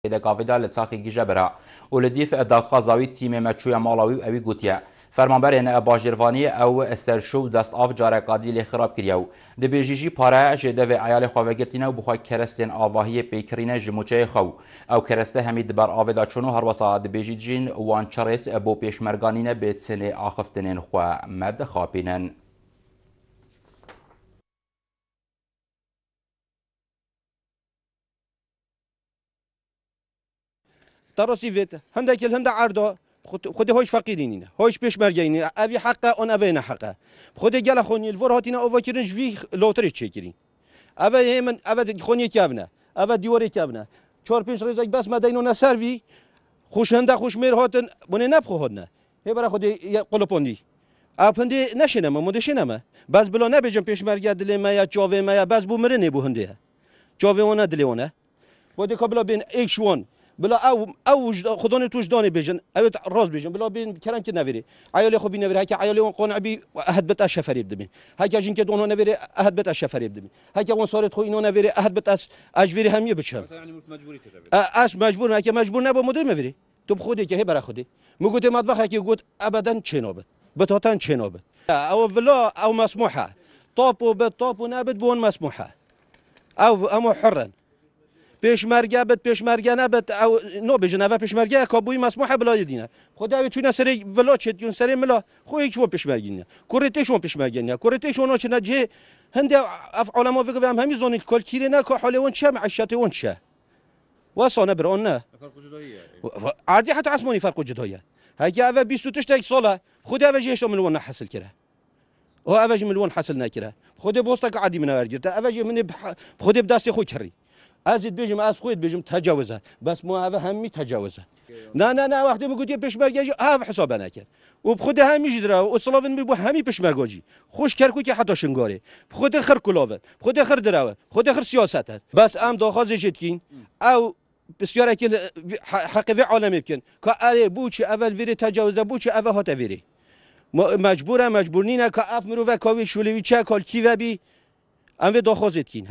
ده کاویدا لطاقی گیجه برا و لدیف داخازاوی تیم مچوی مالاوی و اوی گوتیه فرمانبرین باجروانی او سرشو دست آف جاره قادیل خراب کریو ده بیجیجی پاره جده و عیال خواهگرتینه و بخواه کرستین آواهی پیکرینه جموچه خو او کرسته همید بر آویدا چونو هر وسا ده بیجیجین وان چرس بو پیشمرگانینه بیت سنه آخفتنین خواه مد خاپینن تراسي فيت هندك الهندا عرضه خود هوش فقيرين هوش بيشمرجين ابي حقه انا بين حقه خود جل خوني الفور هاتينا اوفاكرين جوي لوتري تشيكرين ابا هيمن ابا خوني كابنا ابا ديوري كابنا چور پنج رزق بس مدينونا سروي خوش هندا خوش مير هاتن بني نبخو هدنا هي برا خود قلوبوندي ابندي نشنما مودشنما بس بلا نبيجم بيشمرجا دل ما يا جاوي ما يا بس بو مرني بو هندي جاوي ونا دليونه ودي قبل بين اكس 1 بلا او خداني توش داني بيجن او راز بيجن بلا بين كلام كي نافري عيالي خو بي نافري هكا عيالي قنع بي احد بت الشفري بدمي هكا جين كي دون نافري احد بت الشفري بدمي هكا وان صارت خو انو نافري احد بت اجفري هم يبشم يعني مجبوري تتابع اش مجبور هكا مجبور نبا مدير نافري تو بخودي كي برا خودي مو قلت مطبخ هكا قلت ابدا تشينوبت بتوتان تشينوبت او فلا او مسموحه طوب بالطوب ونابت بون مسموحه او امو حرا پیشمرگه بد پیشمرگه نبد او نو بجنه و پیشمرگه کابوی مسموحه بلا یدینه خدا به چونه سری ولا چتیون سری ملا خو هیچ و پیشمرگینه کورتیشون پیشمرگینه کورتیشون چنه جه هند اف علما فکر هم همین زونی کل کیره نه که حال اون چه معیشت اون چه واسانه بر اون نه فرق جداییه عادی حتی عصمانی فرق جداییه هاگه اول 28 ساله خدا اول جهش ملون حاصل کرده او اول ملون حاصل نکره خدا بوستك عادي من ورجت اول من خدا بدست خو کری ازید بيجم از خود بيجم تجاوزه بس مو هذا همي تجاوزه نه وقتی میگویی پیشمرگی ها حساب نکرد و بخود همی جدرا و اصلاً میبو همی پیشمرگی خوش کرکو که حتی شنگاره خود خر کلاوه خود خر دراوه خود خر سیاسته بس ام داخل جدکین او بسیار که حقیقی عالمی بکن که اره بوچ اول ویری تجاوزه بوچ اول هات ویری مجبور نینه که اف مرو و کاوی شولوی چه کال کی و بی ام داخل جدکین